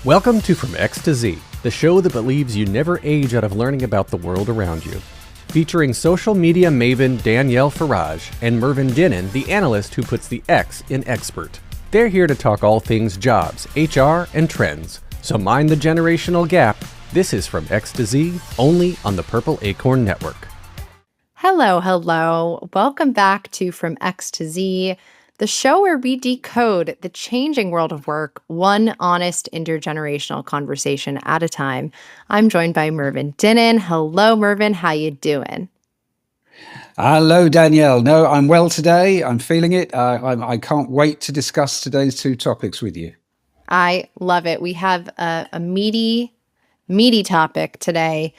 Welcome to From X to Z, the show that believes you never age out of learning about the world around you. Featuring social media maven Danielle Farage and Mervyn, the analyst who puts the X in expert. They're here to talk all things jobs, HR, and trends. So mind the generational gap. This is From X to Z, only on the Purple Acorn Network. Hello. Welcome back to From X to Z, the show where we decode the changing world of work, one honest intergenerational conversation at a time. I'm joined by Mervyn Dinnen. Hello, Mervyn. How you doing? Hello, Danielle. No, I'm well today. I'm feeling it. I can't wait to discuss today's two topics with you. I love it. We have a meaty topic today.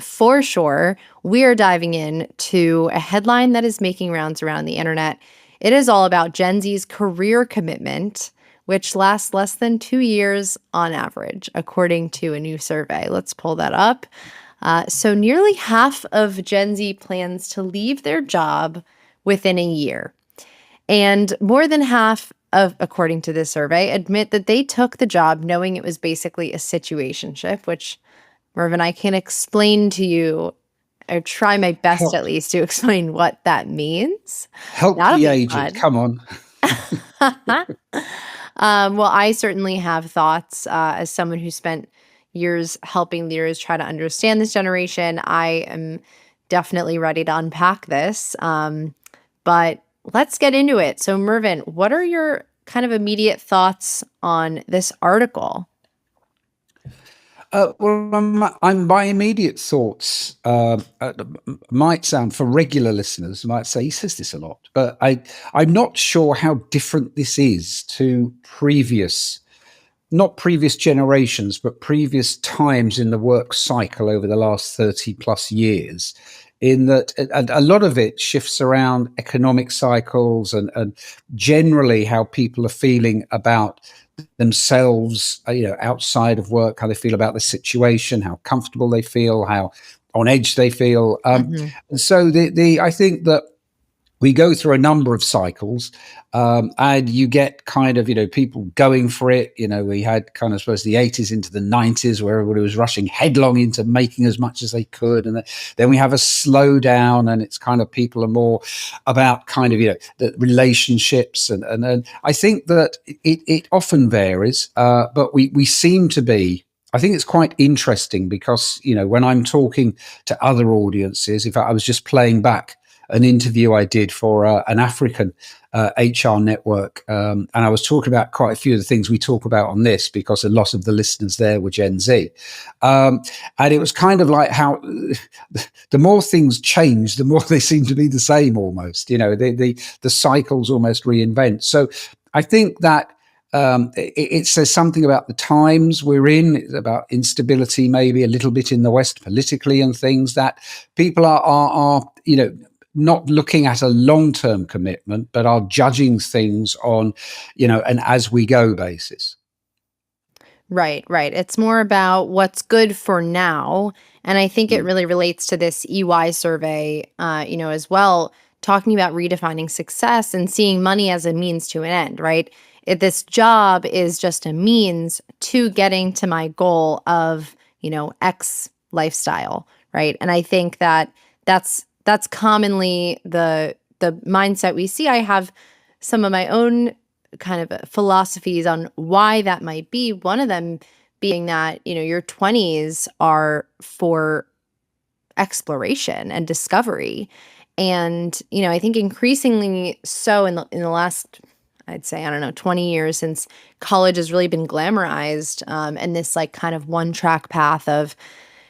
For sure, we are diving into a headline that is making rounds around the internet. It is all about Gen Z's career commitment, which lasts less than 2 years on average, according to a new survey. Let's pull that up. So nearly half of Gen Z plans to leave their job within a year. And more than half of, according to this survey, admit that they took the job knowing it was basically a situationship, which, Mervyn, I can explain to you, or try my best at least to explain what that means. Help the aged. Come on. Well, I certainly have thoughts as someone who spent years helping leaders try to understand this generation. I am definitely ready to unpack this. But let's get into it. So, Mervyn, what are your kind of immediate thoughts on this article? My immediate thoughts might sound, for regular listeners, might say he says this a lot, but I'm not sure how different this is to not previous generations, but previous times in the work cycle over the last 30 plus years, in that a lot of it shifts around economic cycles and generally how people are feeling about themselves, outside of work, how they feel about the situation, how comfortable they feel, how on edge they feel. And so I think that we go through a number of cycles, and you get kind of, people going for it. We had kind of, I suppose, the 80s into the 90s where everybody was rushing headlong into making as much as they could. And then we have a slowdown, and it's kind of people are more about kind of, the relationships. And I think that it often varies, but we seem to be, I think it's quite interesting because, when I'm talking to other audiences, in fact, I was just playing back an interview I did for an African HR network. And I was talking about quite a few of the things we talk about on this because a lot of the listeners there were Gen Z. And it was kind of like how the more things change, the more they seem to be the same almost. The cycles almost reinvent. So I think that it says something about the times we're in. It's about instability, maybe a little bit in the West politically and things that people are not looking at a long-term commitment, but are judging things on, an as-we-go basis. Right. It's more about what's good for now. And I think it really relates to this EY survey, as well, talking about redefining success and seeing money as a means to an end, right? If this job is just a means to getting to my goal of, X lifestyle, right? And I think that that's commonly the mindset we see. I have some of my own kind of philosophies on why that might be. One of them being that, your 20s are for exploration and discovery. And, I think increasingly so in the last, I'd say, 20 years since college has really been glamorized, and this like kind of one track path of,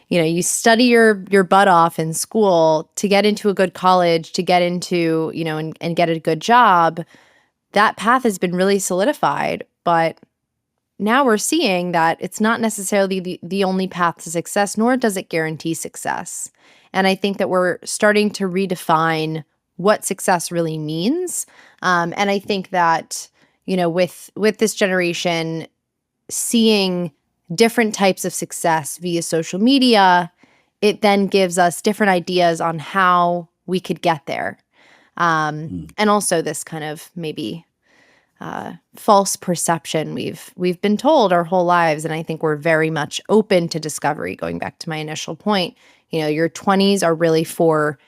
you study your butt off in school to get into a good college, to get into, and get a good job. That path has been really solidified. But now we're seeing that it's not necessarily the only path to success, nor does it guarantee success. And I think that we're starting to redefine what success really means. And I think that, with this generation, seeing different types of success via social media, it then gives us different ideas on how we could get there. And also this kind of maybe false perception we've been told our whole lives, and I think we're very much open to discovery. Going back to my initial point, your 20s are really for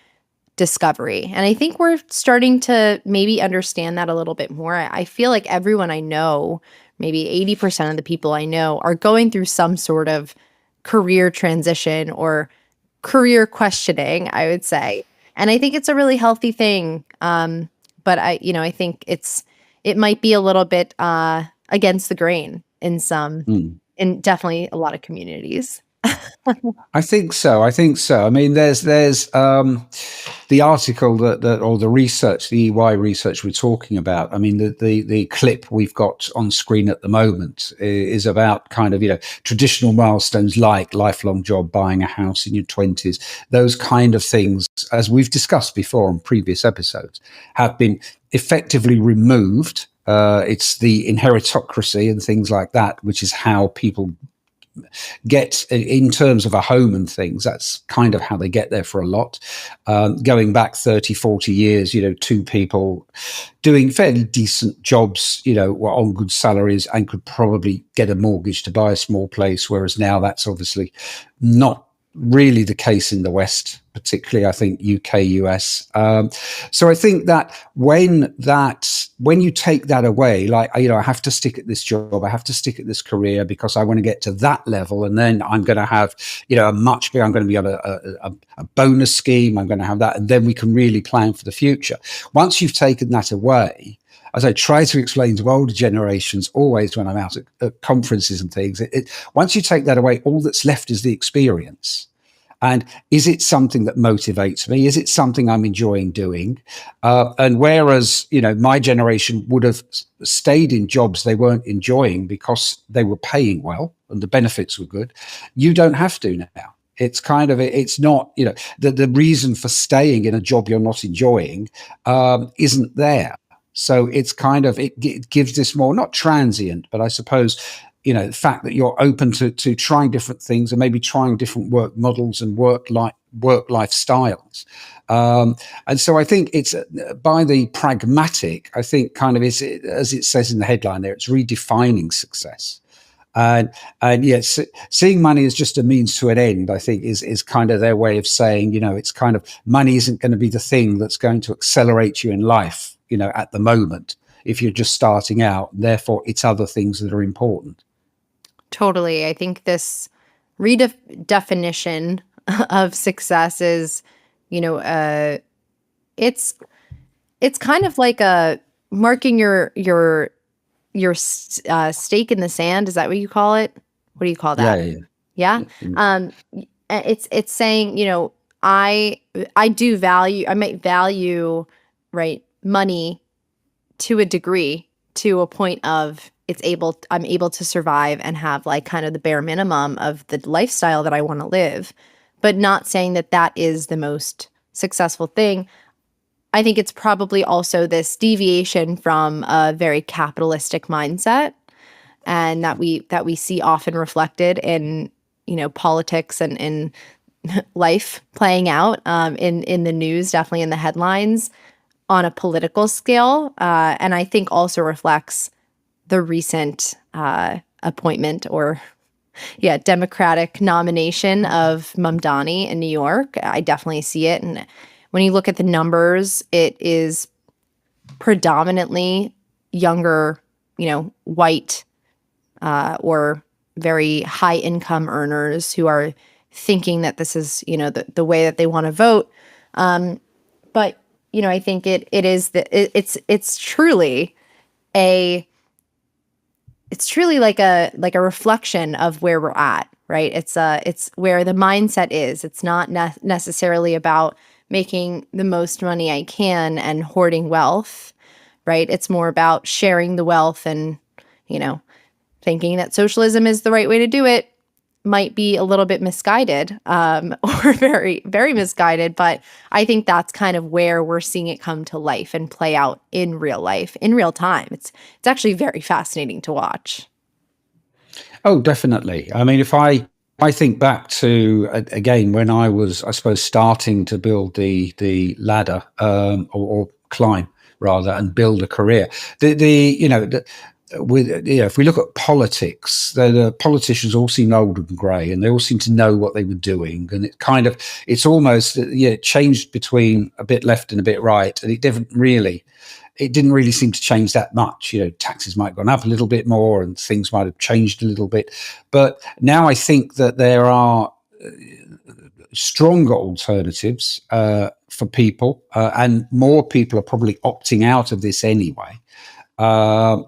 discovery, and I think we're starting to maybe understand that a little bit more. I feel like everyone I know, maybe 80% of the people I know, are going through some sort of career transition or career questioning, I would say, and I think it's a really healthy thing. But I think it might be a little bit against the grain in definitely a lot of communities. I think so. I mean, there's the article that or the research, the EY research we're talking about. I mean, the clip we've got on screen at the moment is about kind of traditional milestones like lifelong job, buying a house in your 20s, those kind of things, as we've discussed before on previous episodes, have been effectively removed. It's the inheritocracy and things like that, which is how people get in terms of a home and things. That's kind of how they get there for a lot. Going back 30, 40 years, two people doing fairly decent jobs, were on good salaries and could probably get a mortgage to buy a small place. Whereas now that's obviously not really the case in the West, particularly I think UK, US. So I think that when you take that away, like, I have to stick at this job, I have to stick at this career because I want to get to that level, and then I'm going to have, I'm going to be on a bonus scheme, I'm going to have that, and then we can really plan for the future. Once you've taken that away, as I try to explain to older generations always when I'm out at conferences and things, once you take that away, all that's left is the experience. And is it something that motivates me? Is it something I'm enjoying doing? And whereas, my generation would have stayed in jobs they weren't enjoying because they were paying well and the benefits were good, you don't have to now. It's kind of, it's not, the reason for staying in a job you're not enjoying isn't there. So it's kind of, it gives this more, not transient, but I suppose, the fact that you're open to trying different things and maybe trying different work models and work life styles. And so I think it's by the pragmatic, I think kind of is, as it says in the headline there, it's redefining success. And yes, seeing money as just a means to an end, I think is kind of their way of saying, it's kind of money isn't going to be the thing that's going to accelerate you in life, at the moment, if you're just starting out. Therefore, it's other things that are important. Totally. I think this redefinition of success is, it's kind of like a marking your stake in the sand. Is that what you call it? What do you call that? Yeah. It's saying, I might value, right, money to a degree, to a point of I'm able to survive and have like kind of the bare minimum of the lifestyle that I want to live, but not saying that is the most successful thing. I think it's probably also this deviation from a very capitalistic mindset, and that we see often reflected in, politics and in life playing out in the news, definitely in the headlines on a political scale, and I think also reflects the recent appointment or Democratic nomination of Mamdani in New York. I definitely see it, and when you look at the numbers, it is predominantly younger, white or very high income earners who are thinking that this is, the way that they want to vote. But I think it's truly like a reflection of where we're at, right? It's where the mindset is. It's not necessarily about making the most money I can and hoarding wealth, right? It's more about sharing the wealth and, thinking that socialism is the right way to do it might be a little bit misguided, or very, very misguided. But I think that's kind of where we're seeing it come to life and play out in real life, in real time. It's actually very fascinating to watch. Oh, definitely. I mean, if I I think back to again when I was, I suppose, starting to build the ladder, or climb rather, and build a career. The you know the, with if we look at politics, the politicians all seem old and grey, and they all seem to know what they were doing, and it's almost it changed between a bit left and a bit right, and it didn't really seem to change that much. Taxes might have gone up a little bit more and things might have changed a little bit. But now I think that there are stronger alternatives for people, and more people are probably opting out of this anyway. So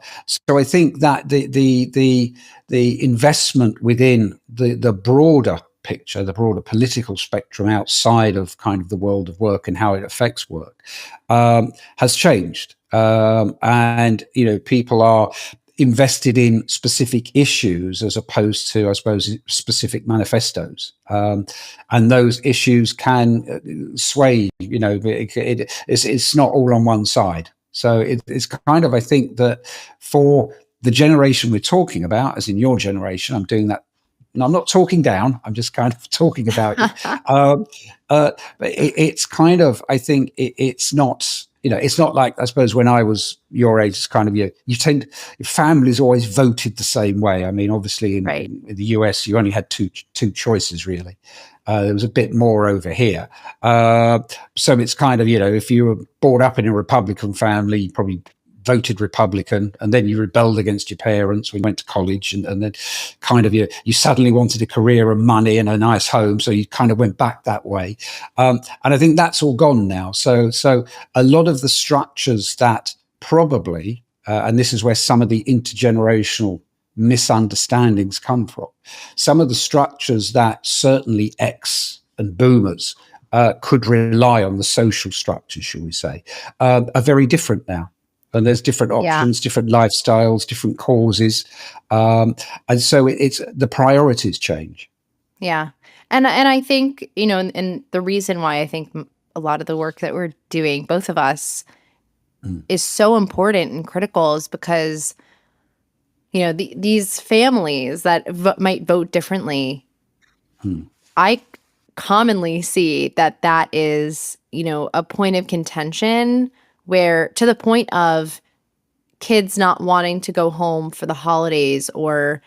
I think that the investment within the broader picture, the broader political spectrum outside of kind of the world of work and how it affects work, has changed. And people are invested in specific issues as opposed to, I suppose, specific manifestos. And those issues can sway. It's not all on one side. So it's kind of, I think that for the generation we're talking about, as in your generation, I'm doing that. And I'm not talking down. I'm just kind of talking about you. But it's kind of, I think it's not. It's not like, I suppose, when I was your age, it's kind of your families always voted the same way. I mean, obviously in the US, you only had two choices, really. There was a bit more over here. So it's kind of, if you were brought up in a Republican family, you probably voted Republican, and then you rebelled against your parents when you went to college, and then kind of you suddenly wanted a career and money and a nice home, so you kind of went back that way. And I think that's all gone now. So a lot of the structures that probably, and this is where some of the intergenerational misunderstandings come from, some of the structures that certainly X and boomers could rely on, the social structures, shall we say, are very different now. And there's different options, different lifestyles, different causes. And so it's the priorities change. Yeah. And I think, and the reason why I think a lot of the work that we're doing, both of us, is so important and critical is because, these families that might vote differently, I commonly see that is, a point of contention where, to the point of kids not wanting to go home for the holidays, or,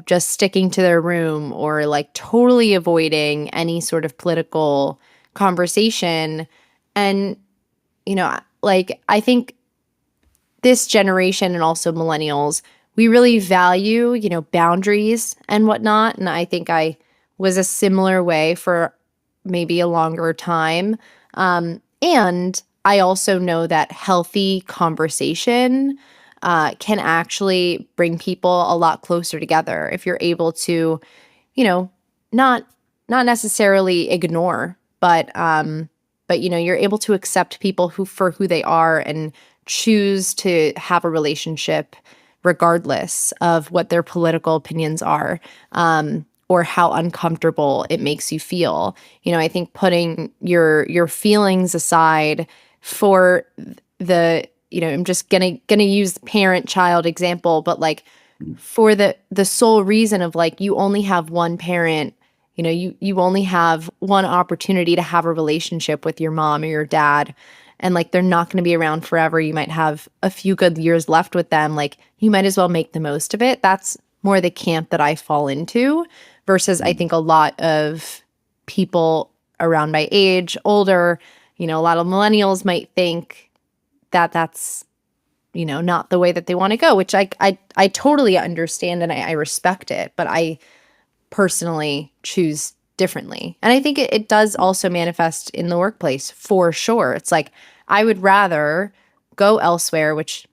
just sticking to their room, or like totally avoiding any sort of political conversation. And, I think this generation, and also millennials, we really value, boundaries and whatnot. And I think I was a similar way for maybe a longer time. And I also know that healthy conversation can actually bring people a lot closer together if you're able to, not necessarily ignore, but you're able to accept people for who they are, and choose to have a relationship regardless of what their political opinions are. Or how uncomfortable it makes you feel. I think putting your feelings aside for the, I'm just gonna use the parent-child example, but like for the sole reason of like, you only have one parent, you only have one opportunity to have a relationship with your mom or your dad, and like they're not going to be around forever. You might have a few good years left with them. Like, you might as well make the most of it. That's more the camp that I fall into, versus I think a lot of people around my age, older, a lot of millennials might think that that's, not the way that they want to go, which I totally understand, and I respect it, but I personally choose differently. And I think it does also manifest in the workplace for sure. It's like, I would rather go elsewhere, which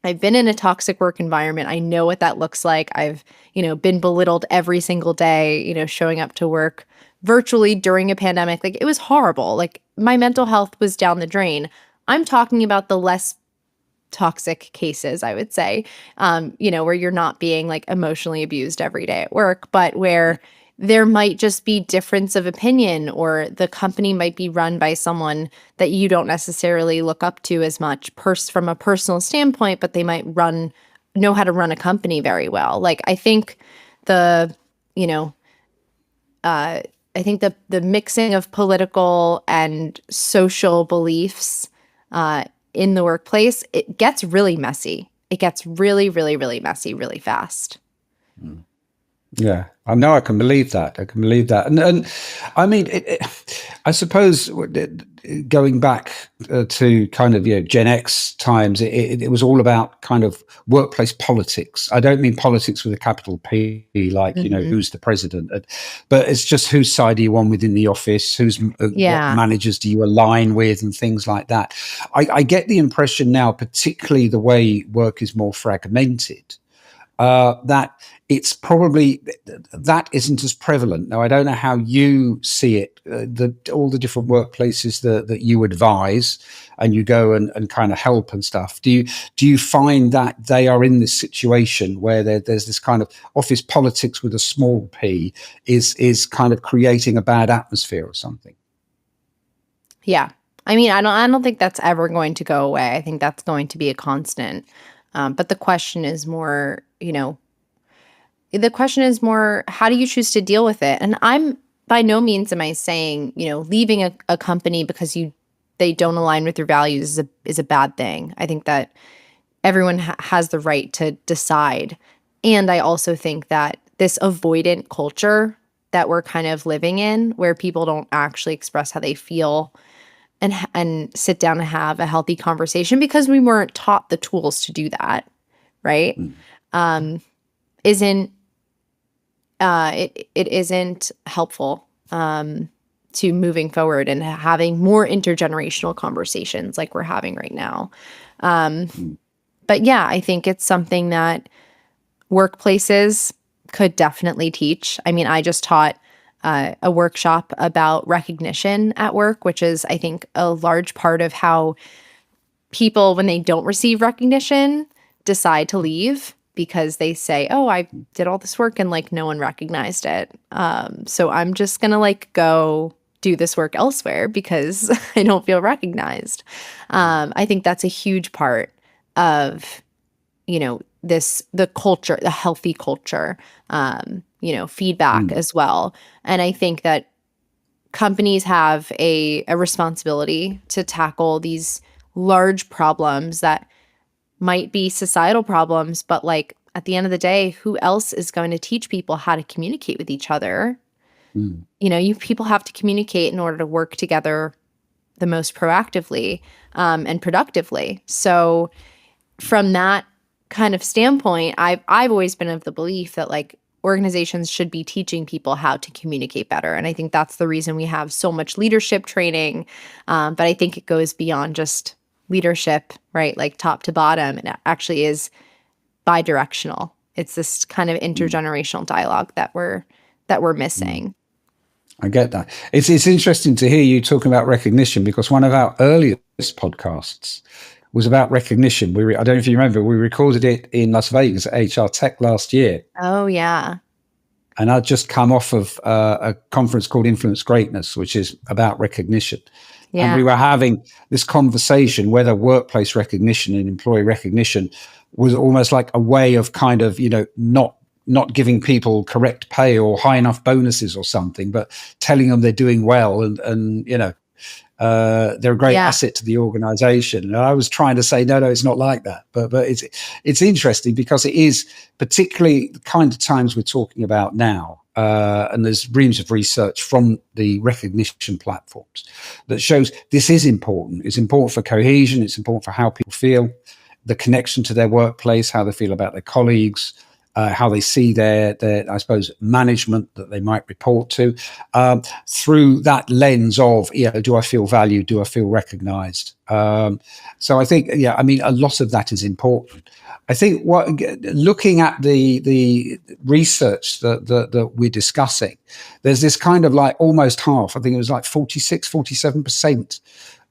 I've been in a toxic work environment. I know what that looks like. I've, been belittled every single day, showing up to work virtually during a pandemic. Like, it was horrible. Like, my mental health was down the drain. I'm talking about the less toxic cases, I would say, where you're not being like emotionally abused every day at work, but where there might just be difference of opinion, or the company might be run by someone that you don't necessarily look up to as much from a personal standpoint, but they might know how to run a company very well. Like, I think the you know, I think the mixing of political and social beliefs in the workplace, it gets really messy. It gets really, really, really messy really fast. Yeah, I know. I can believe that. I can believe that. And I mean, I suppose going back to kind of Gen X times, it was all about kind of workplace politics. I don't mean politics with a capital P, like who's the president, but it's just whose side are you on within the office, what Yeah. managers do you align with, and things like that. I get the impression now, particularly the way work is more fragmented. That it's probably that isn't as prevalent. Now, I don't know how you see it, all the different workplaces that you advise and you go and kind of help and stuff. Do you find that they are in this situation where there's this kind of office politics with a small p is kind of creating a bad atmosphere or something? Yeah. I mean, I don't think that's ever going to go away. I think that's going to be a constant. But the question is more, how do you choose to deal with it? And I'm by no means am I saying, leaving a company because they don't align with your values is a bad thing. I think that everyone has the right to decide. And I also think that this avoidant culture that we're kind of living in, where people don't actually express how they feel and sit down and have a healthy conversation because we weren't taught the tools to do that, right? Isn't it isn't helpful to moving forward and having more intergenerational conversations like we're having right now. But yeah, I think it's something that workplaces could definitely teach. I mean, I just taught a workshop about recognition at work, which is, I think, a large part of how people, when they don't receive recognition, decide to leave because they say, oh, I did all this work and like no one recognized it. So I'm just going to like go do this work elsewhere because I don't feel recognized. I think that's a huge part of, the culture, the healthy culture, feedback as well. And I think that companies have a responsibility to tackle these large problems that might be societal problems, but like at the end of the day, who else is going to teach people how to communicate with each other? People have to communicate in order to work together the most proactively and productively. So from that kind of standpoint, I've always been of the belief that like organizations should be teaching people how to communicate better. And I think that's the reason we have so much leadership training. But I think it goes beyond just leadership, right? Like top to bottom. It actually is bi-directional. It's this kind of intergenerational dialogue that we're missing. I get that. It's interesting to hear you talking about recognition because one of our earliest podcasts was about recognition. I don't know if you remember, we recorded it in Las Vegas at HR Tech last year. Oh, yeah. And I'd just come off of a conference called Influence Greatness, which is about recognition. Yeah. And we were having this conversation whether workplace recognition and employee recognition was almost like a way of kind of, not giving people correct pay or high enough bonuses or something, but telling them they're doing well and they're a great asset to the organization. And I was trying to say, no, it's not like that. But it's interesting because it is particularly the kind of times we're talking about now. And there's reams of research from the recognition platforms that shows this is important. It's important for cohesion. It's important for how people feel, the connection to their workplace, how they feel about their colleagues, how they see their, I suppose, management that they might report to, through that lens of, do I feel valued? Do I feel recognized? So I think, a lot of that is important. I think looking at the research that we're discussing, there's this kind of like almost half, I think it was like 47%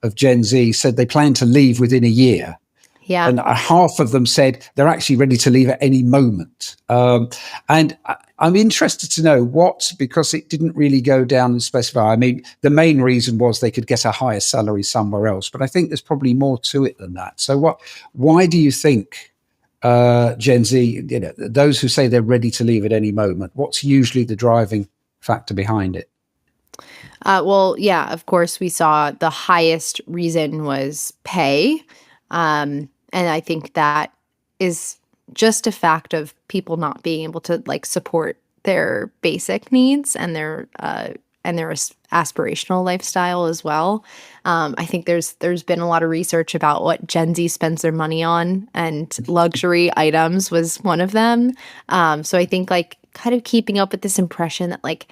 of Gen Z said they plan to leave within a year. Yeah. And half of them said they're actually ready to leave at any moment. And I'm interested to know because it didn't really go down and specify. I mean, the main reason was they could get a higher salary somewhere else. But I think there's probably more to it than that. So why do you think Gen Z, those who say they're ready to leave at any moment, what's usually the driving factor behind it? Well, yeah, of course, we saw the highest reason was pay. And I think that is just a fact of people not being able to like support their basic needs and their aspirational lifestyle as well. I think there's been a lot of research about what Gen Z spends their money on, and luxury items was one of them. So I think like kind of keeping up with this impression that like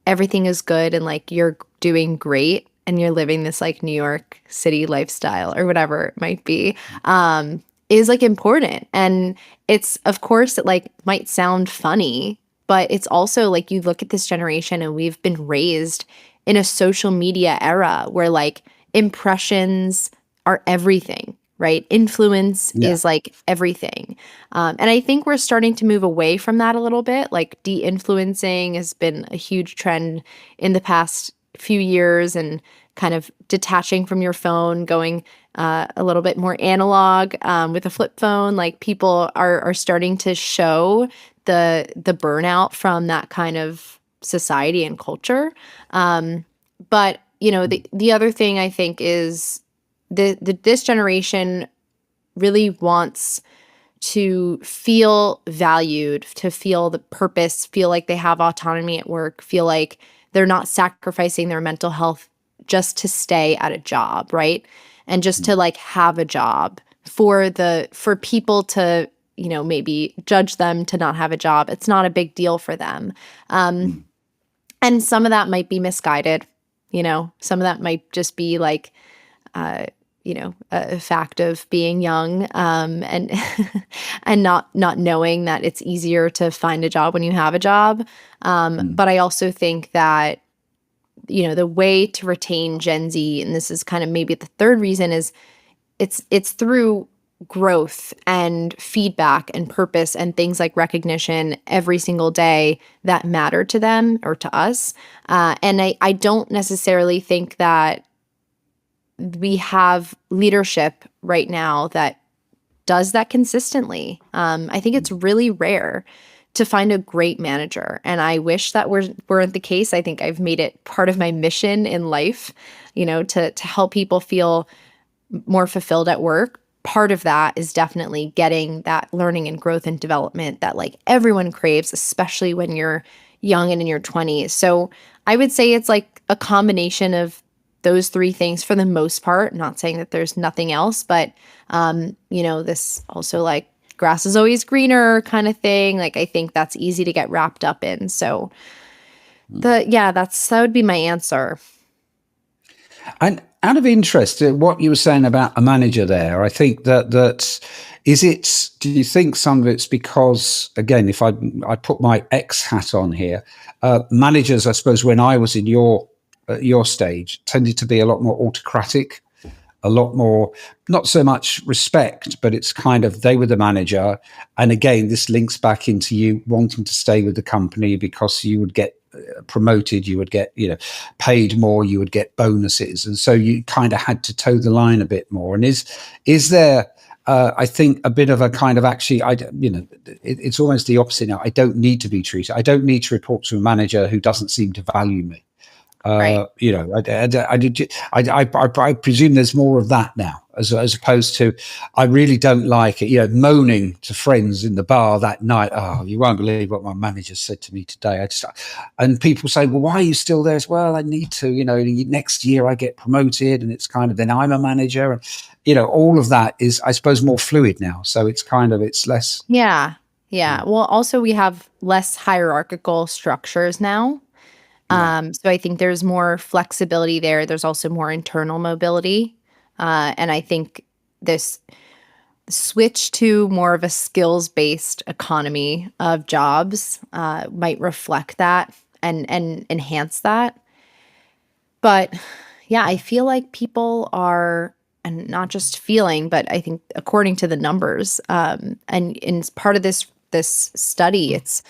everything is good and like you're doing great and you're living this like New York City lifestyle or whatever it might be, is like important. And it's, of course, it like might sound funny, but it's also like you look at this generation and we've been raised in a social media era where like impressions are everything, right? Influence is like everything. And I think we're starting to move away from that a little bit. Like de-influencing has been a huge trend in the past few years, and kind of detaching from your phone, going a little bit more analog with a flip phone. Like people are starting to show the burnout from that kind of society and culture. But the other thing I think is this generation really wants to feel valued, to feel the purpose, feel like they have autonomy at work, feel like they're not sacrificing their mental health just to stay at a job, right? And just to like have a job for people to, maybe judge them to not have a job. It's not a big deal for them. And some of that might be misguided, some of that might just be like, a fact of being young, and and not knowing that it's easier to find a job when you have a job. But I also think that, the way to retain Gen Z, and this is kind of maybe the third reason, is it's through growth and feedback and purpose and things like recognition every single day that matter to them or to us. And I don't necessarily think that we have leadership right now that does that consistently. I think it's really rare to find a great manager, and I wish that weren't the case. I think I've made it part of my mission in life, to help people feel more fulfilled at work. Part of that is definitely getting that learning and growth and development that like everyone craves, especially when you're young and in your 20s. So I would say it's like a combination of those three things for the most part. Not saying that there's nothing else, but this also like grass is always greener kind of thing. Like I think that's easy to get wrapped up in. So that would be my answer. And out of interest, what you were saying about a manager there, I think that do you think some of it's because, again, if I put my ex hat on here, managers, I suppose, when I was in your stage, tended to be a lot more autocratic, a lot more, not so much respect, but it's kind of they were the manager. And again, this links back into you wanting to stay with the company because you would get promoted, you would get paid more, you would get bonuses, and so you kind of had to toe the line a bit more. And is there I think a bit of a kind of actually it's almost the opposite now. I don't need to be treated, I don't need to report to a manager who doesn't seem to value me. Right. I presume there's more of that now, as opposed to I really don't like it. Moaning to friends in the bar that night. Oh, you won't believe what my manager said to me today. And people say, well, why are you still there? Well, I need to. Next year I get promoted, and it's kind of then I'm a manager, and all of that is, I suppose, more fluid now. So it's less. Yeah. Well, also we have less hierarchical structures now. So I think there's more flexibility there. There's also more internal mobility. And I think this switch to more of a skills-based economy of jobs might reflect that and enhance that. But yeah, I feel like people are, and not just feeling, but I think according to the numbers, and in part of this study, it's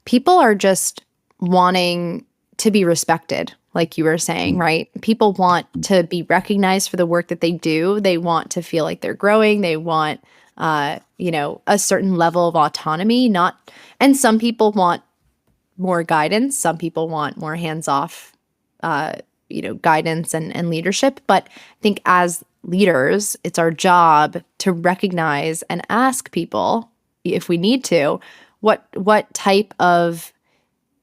people are just wanting to be respected. like you were saying, right? People want to be recognized for the work that they do. They want to feel like they're growing. They want, a certain level of autonomy. And some people want more guidance. Some people want more hands-off, guidance and leadership. But I think as leaders, it's our job to recognize and ask people, if we need to, what type of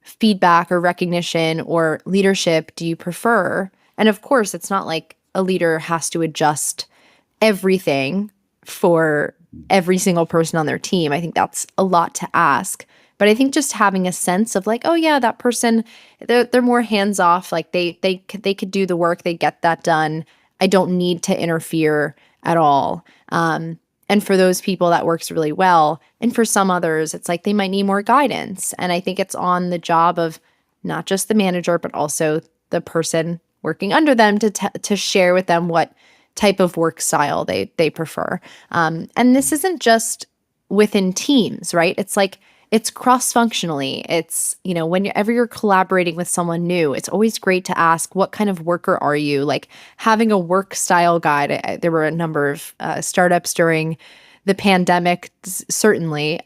feedback or recognition or leadership do you prefer? And of course, it's not like a leader has to adjust everything for every single person on their team. I think that's a lot to ask. But I think just having a sense of like, oh yeah, that person, they're more hands off. Like they could do the work, they get that done. I don't need to interfere at all. And for those people, that works really well. And for some others, it's like they might need more guidance. And I think it's on the job of not just the manager, but also the person working under them to share with them what type of work style they prefer. And this isn't just within teams, right? It's like it's cross-functionally. It's, whenever you're collaborating with someone new, it's always great to ask, what kind of worker are you? Like having a work style guide. There were a number of startups during the pandemic, certainly,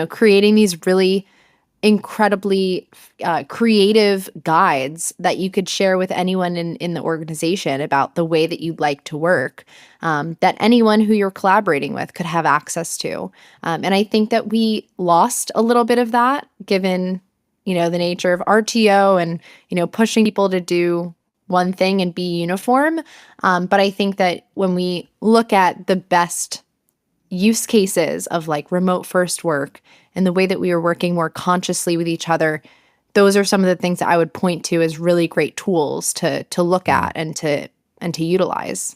creating these really incredibly creative guides that you could share with anyone in the organization about the way that you'd like to work, that anyone who you're collaborating with could have access to. And I think that we lost a little bit of that given, the nature of RTO and, pushing people to do one thing and be uniform. But I think that when we look at the best use cases of like remote first work and the way that we were working more consciously with each other, those are some of the things that I would point to as really great tools to look at and to utilize.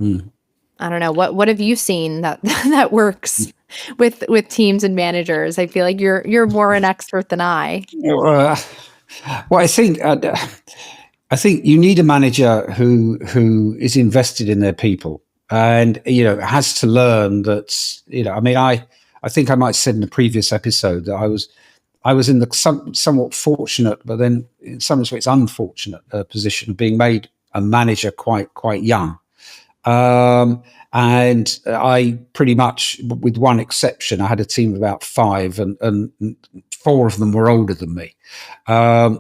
I don't know, what have you seen that that works with teams and managers? I feel like you're more an expert than I. Well, I think you need a manager who is invested in their people and has to learn that. I think I might have said in the previous episode that I was in the somewhat fortunate, but then in some respects unfortunate position of being made a manager quite young. And I pretty much, with one exception, I had a team of about 5 and 4 of them were older than me. And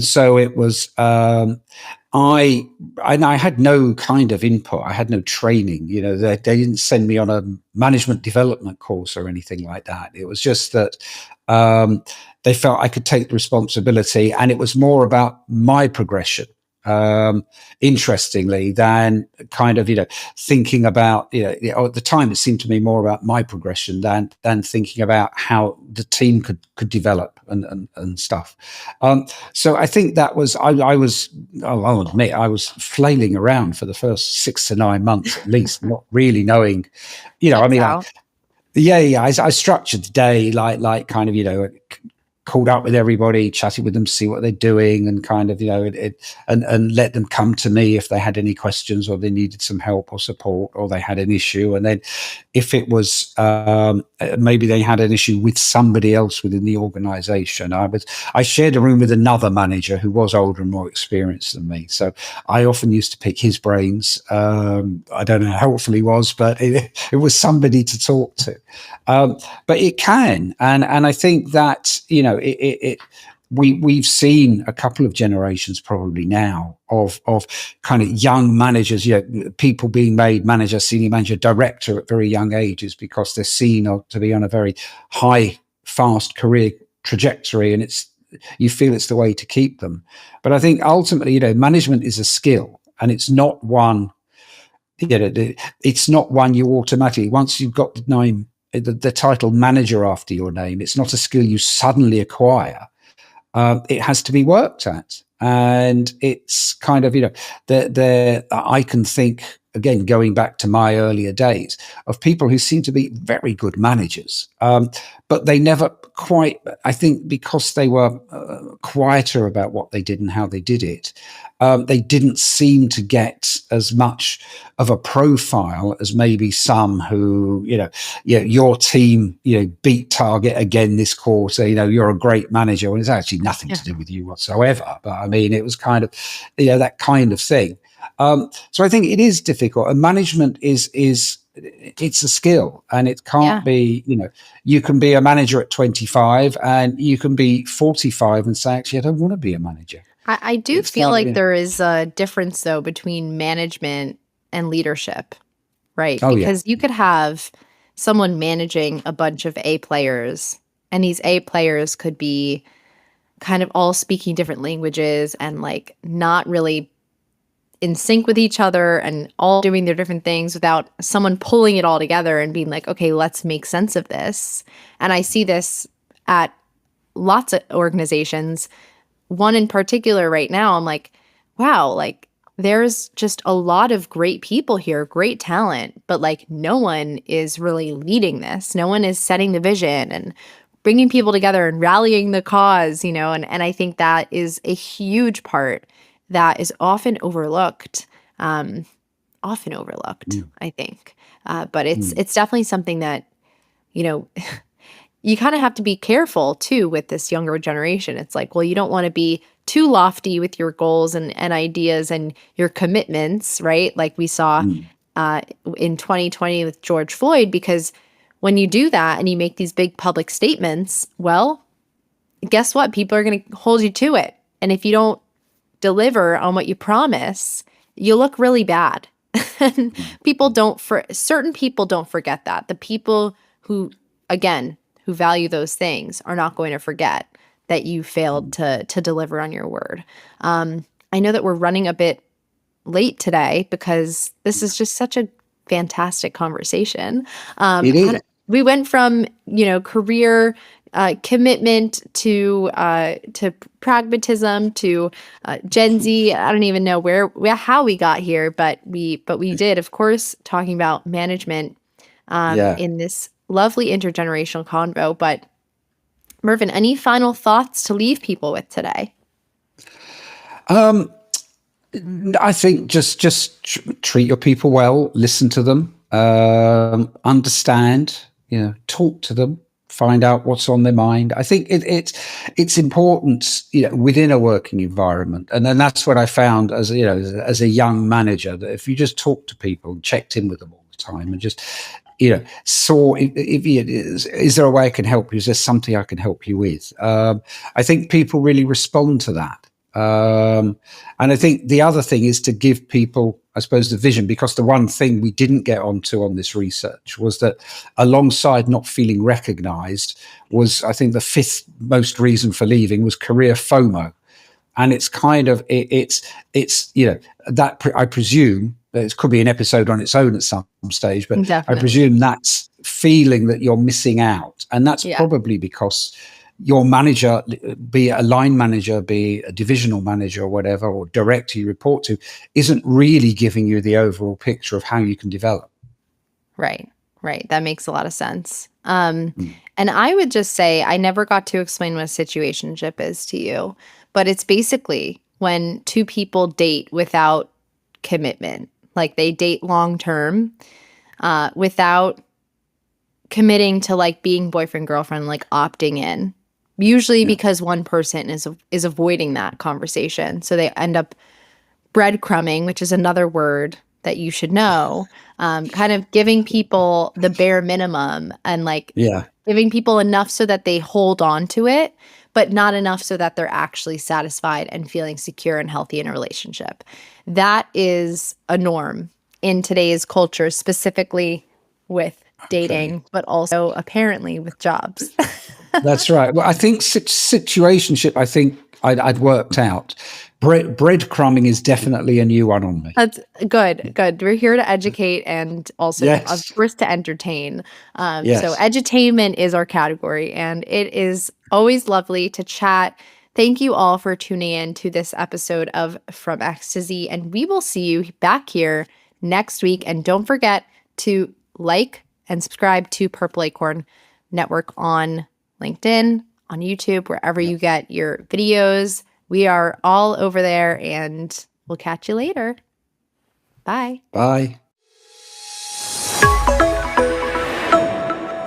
so it was, I had no kind of input. I had no training. They didn't send me on a management development course or anything like that. It was just that they felt I could take the responsibility, and it was more about my progression. Interestingly, than kind of thinking about at the time it seemed to me more about my progression than thinking about how the team could develop and stuff. So I think that was I'll admit I was flailing around for the first 6 to 9 months at least, not really knowing. I structured the day like kind of called up with everybody, chatted with them, see what they're doing, and kind of, and let them come to me if they had any questions or they needed some help or support or they had an issue. And then if it was, maybe they had an issue with somebody else within the organization, I shared a room with another manager who was older and more experienced than me. So I often used to pick his brains. I don't know how helpful he was, but it was somebody to talk to. But it can. And I think that, we've seen a couple of generations probably now of kind of young managers, people being made manager, senior manager, director at very young ages because they're seen to be on a very high, fast career trajectory, and you feel it's the way to keep them. But I think ultimately, management is a skill, and it's not one. It's not one you automatically, once you've got the name, the title manager after your name, it's not a skill you suddenly acquire. It has to be worked at. And it's kind of, I can think again, going back to my earlier days, of people who seem to be very good managers, but they never quite, I think because they were quieter about what they did and how they did it, they didn't seem to get as much of a profile as maybe some who, your team, beat target again this quarter, you're a great manager, when it's actually nothing to do with you whatsoever. But I mean, it was kind of, that kind of thing. So I think it is difficult, and management is it's a skill, and it can't be, you can be a manager at 25 and you can be 45 and say, actually, I don't want to be a manager. I do feel like there is a difference, though, between management and leadership, right? Oh, because you could have someone managing a bunch of A players, and these A players could be kind of all speaking different languages and like not really in sync with each other and all doing their different things without someone pulling it all together and being like, okay, let's make sense of this. And I see this at lots of organizations. One in particular right now, I'm like, wow, like there's just a lot of great people here, great talent, but like no one is really leading this. No one is setting the vision and bringing people together and rallying the cause, and I think that is a huge part that is often overlooked, I think. But it's definitely something that, you kind of have to be careful too with this younger generation. It's like, well, you don't want to be too lofty with your goals and ideas and your commitments, right? Like we saw in 2020 with George Floyd, because when you do that and you make these big public statements, well, guess what? People are going to hold you to it. And if you don't deliver on what you promise, you look really bad. And certain people don't forget that. The people who value those things are not going to forget that you failed to deliver on your word. I know that we're running a bit late today because this is just such a fantastic conversation. It is. We went from, career commitment to pragmatism to Gen Z. I don't even know how we got here, but we did, of course, talking about management in this lovely intergenerational convo. But Mervyn, any final thoughts to leave people with today? I think just treat your people well, listen to them, understand, talk to them, find out what's on their mind. I think it's important, within a working environment. And then that's what I found as a young manager, that if you just talk to people, checked in with them all the time, and just saw is there a way I can help you? Is there something I can help you with? I think people really respond to that. And I think the other thing is to give people, I suppose, the vision, because the one thing we didn't get onto on this research was that alongside not feeling recognized was, I think, the fifth most reason for leaving was career FOMO. And it's kind of, it's that I presume, it could be an episode on its own at some stage, but Definitely. I presume that's feeling that you're missing out. And that's probably because your manager, be it a line manager, be a divisional manager or whatever, or director you report to, isn't really giving you the overall picture of how you can develop. Right. That makes a lot of sense. And I would just say, I never got to explain what a situationship is to you, but it's basically when two people date without commitment, like they date long term, without committing to like being boyfriend, girlfriend, like opting in. Usually because one person is avoiding that conversation. So they end up breadcrumbing, which is another word that you should know, kind of giving people the bare minimum and giving people enough so that they hold on to it, but not enough so that they're actually satisfied and feeling secure and healthy in a relationship. That is a norm in today's culture, specifically with dating, but also apparently with jobs. That's right. Well, I think situationship, I'd worked out. Breadcrumbing is definitely a new one on me. That's good. We're here to educate and also, of course, to entertain. So edutainment is our category, and it is always lovely to chat. Thank you all for tuning in to this episode of From X to Z, and we will see you back here next week. And don't forget to like and subscribe to Purple Acorn Network on LinkedIn, on YouTube, wherever you get your videos. We are all over there, and we'll catch you later. Bye. Bye.